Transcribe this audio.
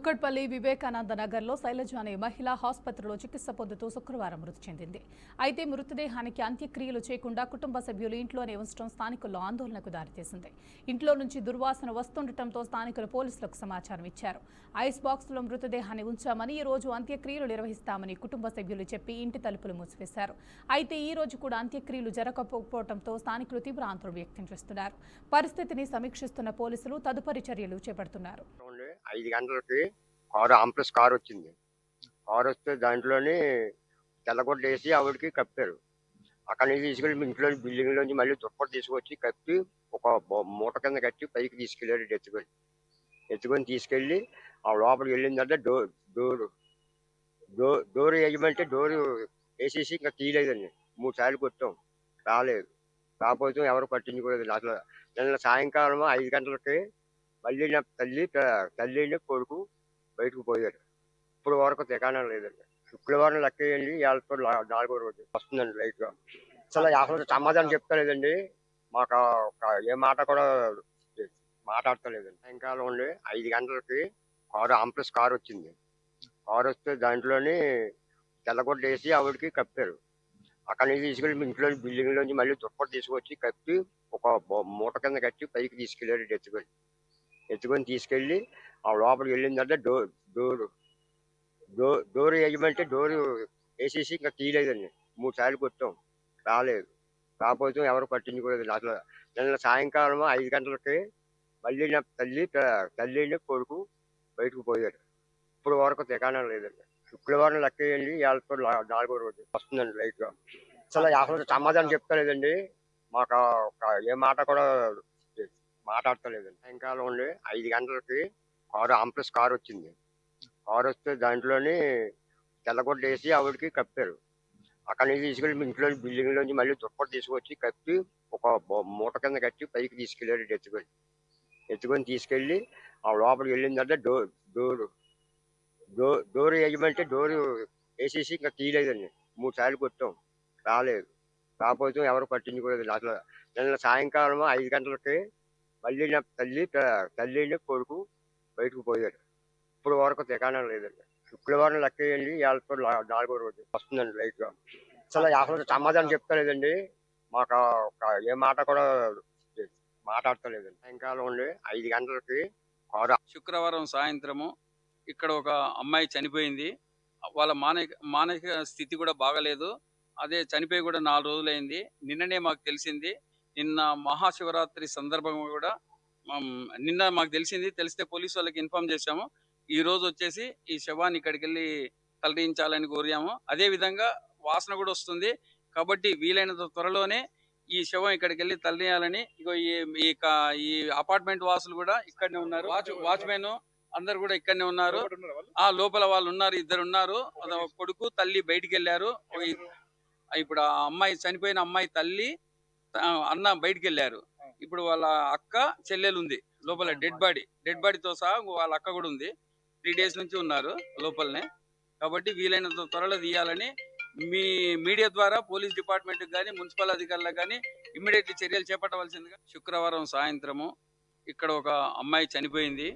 కుక్కట్పల్లి వివేకానంద నగర్లో శైలజ అనే మహిళ ఆసుపత్రిలో చికిత్స పొందుతూ శుక్రవారం మృతి చెందింది. అయితే మృతదేహానికి అంత్యక్రియలు చేయకుండా కుటుంబ సభ్యులు ఇంట్లోనే ఉంచడం స్థానికుల్లో ఆందోళనకు దారితీసింది. ఇంట్లో నుంచి దుర్వాసన వస్తుండటంతో స్థానికులు పోలీసులకు సమాచారం ఇచ్చారు. ఐస్ బాక్స్లో మృతదేహాన్ని ఉంచామని, ఈ రోజు అంత్యక్రియలు నిర్వహిస్తామని కుటుంబ సభ్యులు చెప్పి ఇంటి తలుపులు మూసివేశారు. అయితే ఈ రోజు కూడా అంత్యక్రియలు జరగకపోవడంతో స్థానికులు తీవ్ర ఆందోళన వ్యక్తం చేస్తున్నారు. పరిస్థితిని సమీక్షిస్తున్న పోలీసులు తదుపరి చర్యలు చేపడుతున్నారు. 5 గంటలకి ఆంప్లెస్ కారు వచ్చింది. కారు వస్తే దాంట్లోని తెల్లగొడ్డ వేసి ఆవిడకి కప్పారు. అక్కడి నుంచి తీసుకెళ్ళి ఇంట్లో బిల్డింగ్ లోంచి మళ్ళీ దుప్పటి తీసుకొచ్చి కప్పి ఒక మూట కింద కట్టి పైకి తీసుకెళ్ళాడు. ఎత్తుకొని తీసుకెళ్ళి ఆ లోపలికి వెళ్ళిందంటే డోర్ వేయమంటే డోరు వేసేసి ఇంకా తీయలేదండి. 3 సార్లు కొట్టాం, రాలేదు. కాకపోతే ఎవరు పట్టించుకోలేదు. అసలు నిన్న సాయంకాలం 5 గంటలకి మళ్ళీ నా తల్లి కొడుకు బయటకు పోయారు. ఇప్పుడు వరకు దిగానం లేదండి. శుక్రవారం లెక్క వేయండి, వాళ్ళతో 4వ రోజు వస్తుందండి లైట్గా. అసలు సమాధానం చెప్తలేదండి. మాకు ఏ మాట కూడా మాట్లాడతలేదండి. సాయంకాలం ఉండి 5 గంటలకి ఆంప్లెస్ కారు వచ్చింది. కారు వస్తే దాంట్లోని తెల్లగొడ్డ వేసి ఆవిడకి కప్పారు. అక్కడి నుంచి తీసుకెళ్ళి ఇంట్లో బిల్డింగ్ లోంచి మళ్ళీ దుప్పటి తీసుకొచ్చి కప్పి ఒక మూట కింద కట్టి పైకి తీసుకెళ్ళాడు. ఎత్తుకొని తీసుకెళ్ళి ఆ లోపలికి వెళ్ళిందంటే డోర్ వేయమంటే డోరు వేసేసి ఇంకా తీయలేదండి. 3 సార్లు కొట్టాం, రాలేదు. కాకపోతే ఎవరు పట్టించుకోలేదు. అసలు నిన్న సాయంకాలం 5 గంటలకి మళ్ళీ నా తల్లి కొడుకు బయటకు పోయారు. ఇప్పుడు వరకు దిగానం లేదండి. శుక్రవారం లెక్క వేయండి, వాళ్ళతో 4వ రోజు వస్తుందండి లైట్గా. అసలు సమాధానం చెప్తలేదండి. మాకు ఏ మాట కూడా మాట్లాడతలేదండి. సాయంకాలం ఉండి 5 గంటలకి ఆంప్లెస్ కారు వచ్చింది. కారు వస్తే దాంట్లోని తెల్లగొడ్డ వేసి ఆవిడకి కప్పారు. అక్కడి నుంచి తీసుకెళ్ళి ఇంట్లో బిల్డింగ్ లోంచి మళ్ళీ దుప్పటి తీసుకొచ్చి కప్పి ఒక మూట కింద కట్టి పైకి తీసుకెళ్ళాడు. ఎత్తుకొని తీసుకెళ్ళి ఆ లోపలికి వెళ్ళిందంటే డోర్ వేయమంటే డోరు వేసేసి ఇంకా తీయలేదండి. 3 సార్లు కొట్టాం, రాలేదు. కాకపోతే ఎవరు పట్టించుకోలేదు. అసలు నిన్న సాయంకాలం 5 గంటలకి మళ్ళీ నా తల్లి కొడుకు బయటకు పోయారు. ఇప్పుడు వరకు దిగానం లేదండి. శుక్రవారం లెక్క వేయండి, వాళ్ళతో 4వ రోజు వస్తుందండి లైట్గా. అసలు సమాధానం చెప్తలేదండి. మాకు ఏ మాట కూడా మాట్లాడతలేదండి. సాయంకాలం ఉండి 5 గంటలకి శుక్రవారం సాయంత్రము ఇక్కడ ఒక అమ్మాయి చనిపోయింది. వాళ్ళ మానసిక స్థితి కూడా బాగలేదు. అదే చనిపోయి కూడా 4 రోజులైంది. నిన్ననే మాకు తెలిసింది. నిన్న మహాశివరాత్రి సందర్భంగా కూడా నిన్న మాకు తెలిస్తే పోలీసు వాళ్ళకి ఇన్ఫార్మ్ చేశాము. ఈ రోజు వచ్చేసి ఈ శవాన్ని ఇక్కడికి వెళ్ళి తరలించాలని కోరాము. అదే విధంగా వాసన కూడా వస్తుంది. కాబట్టి వీలైనంత త్వరలోనే ఈ శవం ఇక్కడికి వెళ్ళి తరలియాలని ఈ అపార్ట్మెంట్ వాసులు కూడా ఇక్కడనే ఉన్నారు. వాచ్మెన్ అందరు కూడా ఇక్కడనే ఉన్నారు. ఆ లోపల వాళ్ళు ఉన్నారు, 2 ఉన్నారు. కొడుకు తల్లి బయటికి వెళ్ళారు. ఇప్పుడు ఆ అమ్మాయి చనిపోయిన అమ్మాయి తల్లి అన్న బయటికి వెళ్ళారు. ఇప్పుడు వాళ్ళ అక్క చెల్లెలు ఉంది లోపల, డెడ్ బాడీతో సహా వాళ్ళ అక్క కూడా ఉంది. 3 డేస్ నుంచి ఉన్నారు లోపలనే. కాబట్టి వీలైనంత త్వరలో తీయాలని మీ మీడియా ద్వారా పోలీస్ డిపార్ట్మెంట్ కానీ మున్సిపల్ అధికారులకు కానీ ఇమ్మీడియట్లీ చర్యలు చేపట్టవలసిందిగా. శుక్రవారం సాయంత్రము ఇక్కడ ఒక అమ్మాయి చనిపోయింది.